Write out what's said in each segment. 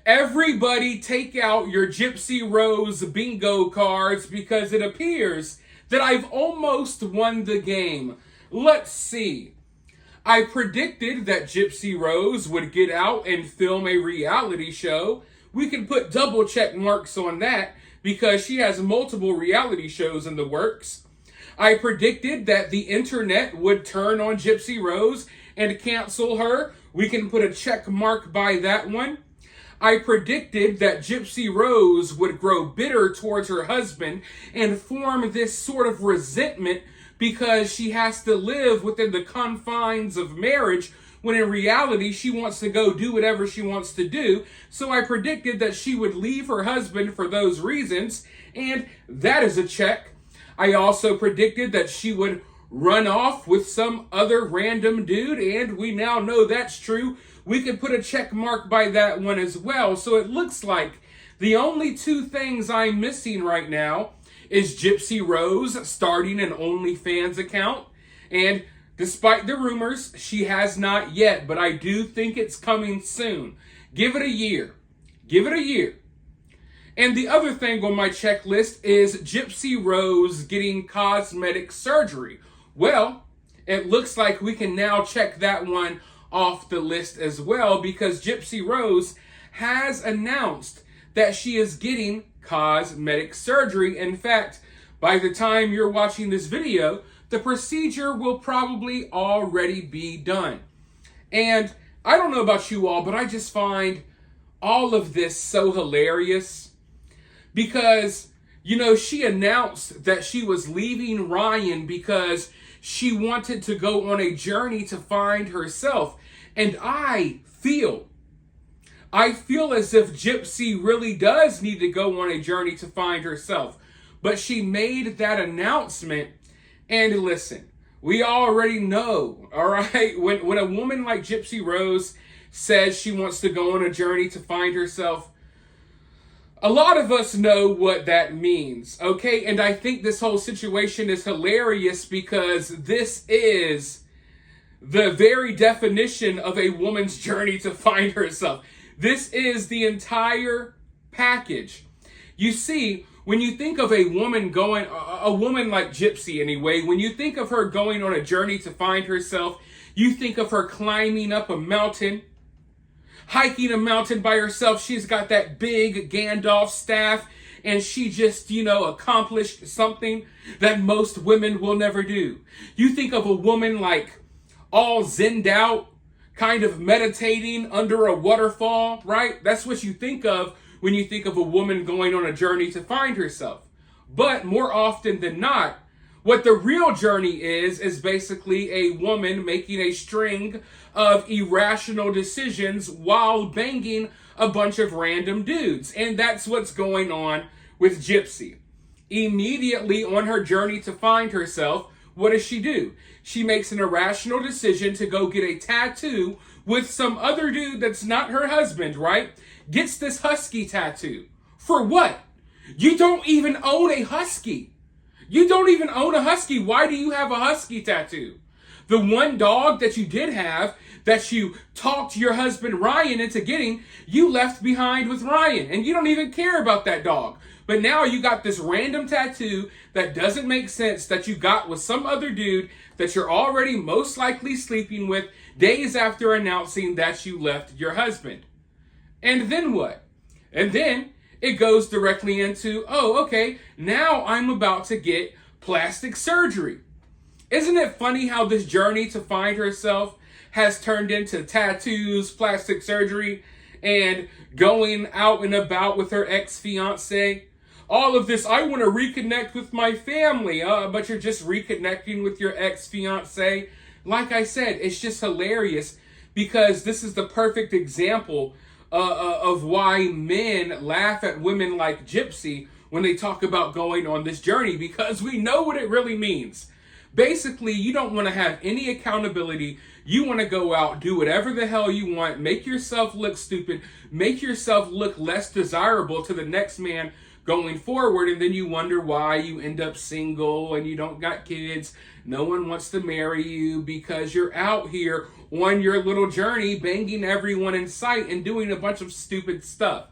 Everybody take out your Gypsy Rose bingo cards because it appears that I've almost won the game. Let's see. I predicted that Gypsy Rose would get out and film a reality show. We can put double check marks on that because she has multiple reality shows in the works. I predicted that the internet would turn on Gypsy Rose and cancel her. We can put a check mark by that one. I predicted that Gypsy Rose would grow bitter towards her husband and form this sort of resentment because she has to live within the confines of marriage when in reality she wants to go do whatever she wants to do. So I predicted that she would leave her husband for those reasons, and that is a check. I also predicted that she would run off with some other random dude, and we now know that's true. We can put a check mark by that one as well. So it looks like the only two things I'm missing right now is Gypsy Rose starting an OnlyFans account. And despite the rumors, she has not yet, but I do think it's coming soon. Give it a year. Give it a year. And the other thing on my checklist is Gypsy Rose getting cosmetic surgery. Well, it looks like we can now check that one off the list as well because Gypsy Rose has announced that she is getting cosmetic surgery. In fact, by the time you're watching this video, the procedure will probably already be done. And I don't know about you all, but I just find all of this so hilarious because, you know, she announced that she was leaving Ryan because she wanted to go on a journey to find herself. And I feel as if Gypsy really does need to go on a journey to find herself. But she made that announcement. And listen, we already know, all right? When a woman like Gypsy Rose says she wants to go on a journey to find herself, a lot of us know what that means, okay? And I think this whole situation is hilarious because this is the very definition of a woman's journey to find herself. This is the entire package. You see, when you think of a woman like Gypsy anyway, when you think of her going on a journey to find herself, you think of her climbing up a mountain, hiking a mountain by herself. She's got that big Gandalf staff, and she just, accomplished something that most women will never do. You think of a woman like all zenned out, kind of meditating under a waterfall, right? That's what you think of when you think of a woman going on a journey to find herself. But more often than not, what the real journey is basically a woman making a string of irrational decisions while banging a bunch of random dudes. And that's what's going on with Gypsy. Immediately on her journey to find herself, what does she do? She makes an irrational decision to go get a tattoo with some other dude that's not her husband, right? Gets this husky tattoo. For what? You don't even own a husky. You don't even own a husky. Why do you have a husky tattoo? The one dog that you did have, that you talked your husband Ryan into getting, you left behind with Ryan. And you don't even care about that dog. But now you got this random tattoo that doesn't make sense that you got with some other dude that you're already most likely sleeping with days after announcing that you left your husband. And then what? And then it goes directly into, oh, okay, now I'm about to get plastic surgery. Isn't it funny how this journey to find herself has turned into tattoos, plastic surgery, and going out and about with her ex-fiance? All of this, I want to reconnect with my family, but you're just reconnecting with your ex-fiance. Like I said, it's just hilarious because this is the perfect example of why men laugh at women like Gypsy when they talk about going on this journey, because we know what it really means. Basically, you don't want to have any accountability. You want to go out, do whatever the hell you want, make yourself look stupid, make yourself look less desirable to the next man going forward, and then you wonder why you end up single and you don't got kids. No one wants to marry you because you're out here on your little journey, banging everyone in sight and doing a bunch of stupid stuff.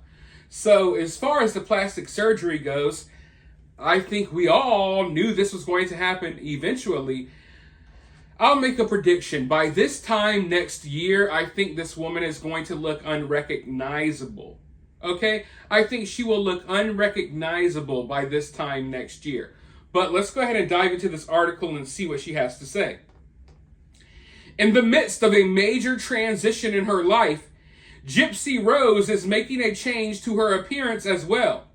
So as far as the plastic surgery goes, I think we all knew this was going to happen eventually. I'll make a prediction. By this time next year, I think this woman is going to look unrecognizable. Okay? I think she will look unrecognizable by this time next year. But let's go ahead and dive into this article and see what she has to say. In the midst of a major transition in her life, Gypsy Rose is making a change to her appearance as well.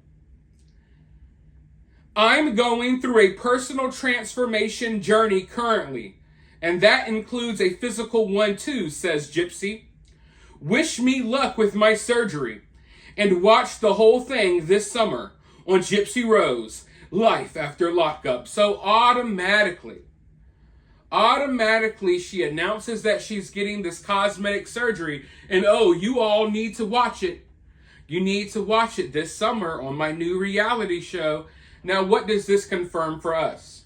I'm going through a personal transformation journey currently, and that includes a physical one too, says Gypsy. Wish me luck with my surgery, and watch the whole thing this summer on Gypsy Rose, Life After Lockup. So automatically, she announces that she's getting this cosmetic surgery, and oh, you all need to watch it. You need to watch it this summer on my new reality show. Now, what does this confirm for us?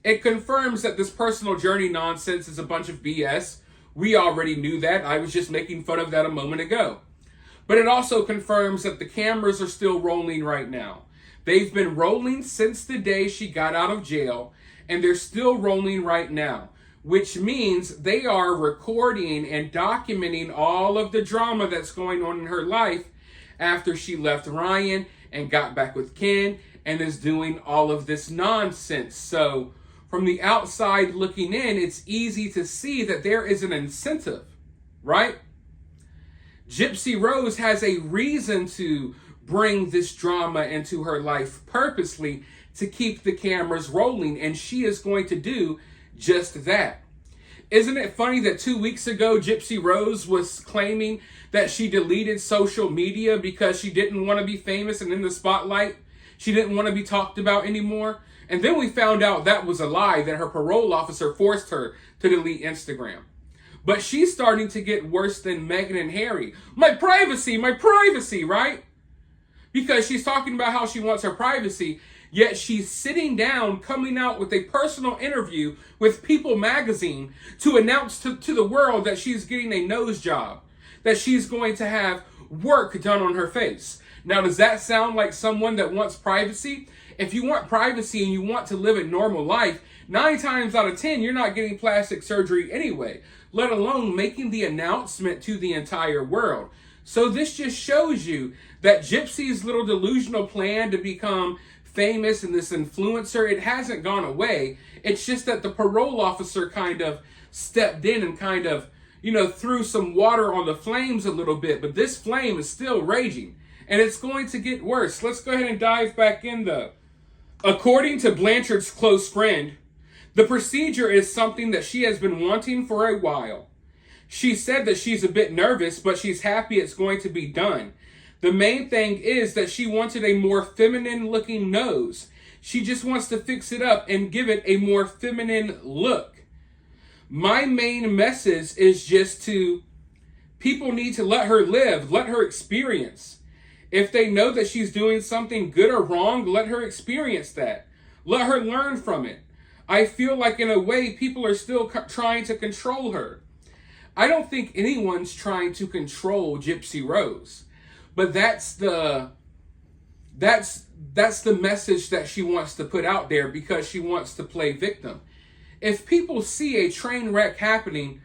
It confirms that this personal journey nonsense is a bunch of BS. We already knew that. I was just making fun of that a moment ago. But it also confirms that the cameras are still rolling right now. They've been rolling since the day she got out of jail, and they're still rolling right now, which means they are recording and documenting all of the drama that's going on in her life after she left Ryan and got back with Ken and is doing all of this nonsense. So from the outside looking in, it's easy to see that there is an incentive, right? Gypsy Rose has a reason to bring this drama into her life purposely to keep the cameras rolling, and she is going to do just that. Isn't it funny that 2 weeks ago, Gypsy Rose was claiming that she deleted social media because she didn't want to be famous and in the spotlight? She didn't want to be talked about anymore. And then we found out that was a lie, that her parole officer forced her to delete Instagram. But she's starting to get worse than Meghan and Harry. My privacy, right? Because she's talking about how she wants her privacy, yet she's sitting down, coming out with a personal interview with People magazine to announce to the world that she's getting a nose job, that she's going to have work done on her face. Now, does that sound like someone that wants privacy? If you want privacy and you want to live a normal life, 9 times out of 10, you're not getting plastic surgery anyway, let alone making the announcement to the entire world. So this just shows you that Gypsy's little delusional plan to become famous and this influencer, it hasn't gone away. It's just that the parole officer kind of stepped in and kind of, threw some water on the flames a little bit. But this flame is still raging, and it's going to get worse. Let's go ahead and dive back in though. According to Blanchard's close friend, the procedure is something that she has been wanting for a while. She said that she's a bit nervous, but she's happy it's going to be done. The main thing is that she wanted a more feminine looking nose. She just wants to fix it up and give it a more feminine look. My main message is just people need to let her live, let her experience. If they know that she's doing something good or wrong, let her experience that. Let her learn from it. I feel like in a way people are still trying to control her. I don't think anyone's trying to control Gypsy Rose, but that's the message that she wants to put out there because she wants to play victim. If people see a train wreck happening,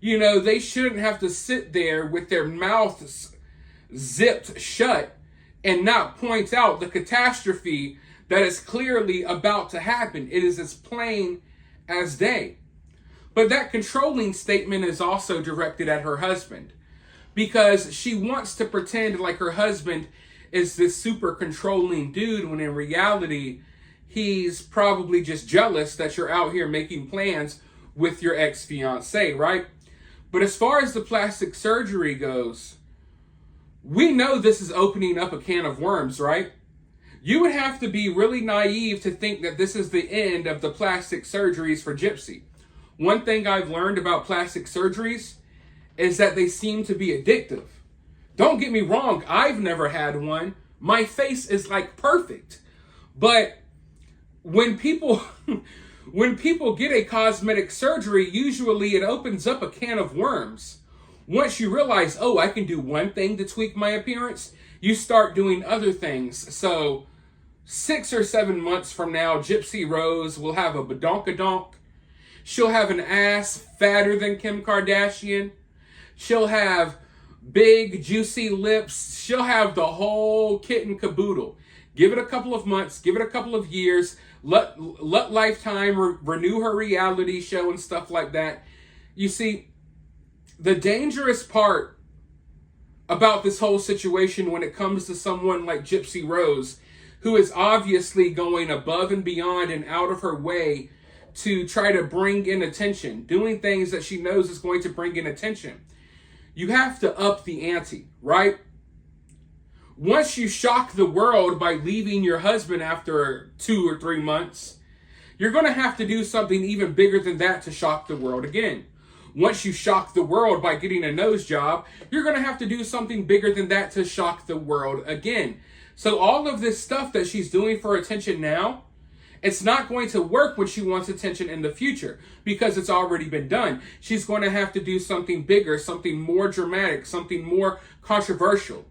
they shouldn't have to sit there with their mouths zipped shut and not point out the catastrophe that is clearly about to happen. It is as plain as day. But that controlling statement is also directed at her husband because she wants to pretend like her husband is this super controlling dude when in reality, he's probably just jealous that you're out here making plans with your ex-fiance, right? But as far as the plastic surgery goes, we know this is opening up a can of worms, right? You would have to be really naive to think that this is the end of the plastic surgeries for Gypsy. One thing I've learned about plastic surgeries is that they seem to be addictive. Don't get me wrong, I've never had one. My face is like perfect. But when people When people get a cosmetic surgery, usually it opens up a can of worms. Once you realize, oh, I can do one thing to tweak my appearance, you start doing other things. So 6 or 7 months from now, Gypsy Rose will have a badonkadonk. She'll have an ass fatter than Kim Kardashian. She'll have big, juicy lips. She'll have the whole kit and caboodle. Give it a couple of months. Give it a couple of years. Let Lifetime renew her reality show and stuff like that. You see, the dangerous part about this whole situation when it comes to someone like Gypsy Rose, who is obviously going above and beyond and out of her way to try to bring in attention, doing things that she knows is going to bring in attention. You have to up the ante, right? Once you shock the world by leaving your husband after 2 or 3 months, you're going to have to do something even bigger than that to shock the world again. Once you shock the world by getting a nose job, you're going to have to do something bigger than that to shock the world again. So all of this stuff that she's doing for attention now, it's not going to work when she wants attention in the future because it's already been done. She's going to have to do something bigger, something more dramatic, something more controversial.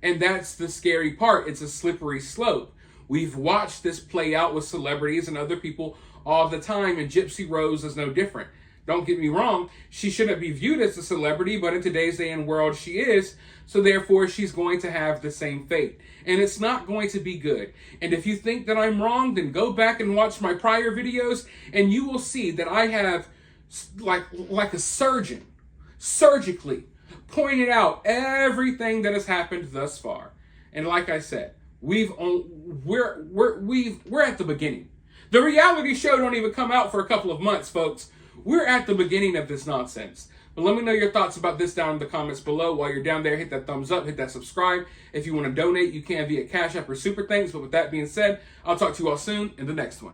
And that's the scary part. It's a slippery slope. We've watched this play out with celebrities and other people all the time, and Gypsy Rose is no different. Don't get me wrong, she shouldn't be viewed as a celebrity, but in today's day and world, she is. So therefore, she's going to have the same fate. And it's not going to be good. And if you think that I'm wrong, then go back and watch my prior videos, and you will see that I have, like a surgeon, surgically pointed out everything that has happened thus far. And like I said, we're at the beginning. The reality show don't even come out for a couple of months, folks. We're at the beginning of this nonsense. But let me know your thoughts about this down in the comments below. While you're down there, hit that thumbs up, hit that subscribe. If you want to donate, you can via CashApp or Super Thanks. But with that being said, I'll talk to you all soon in the next one.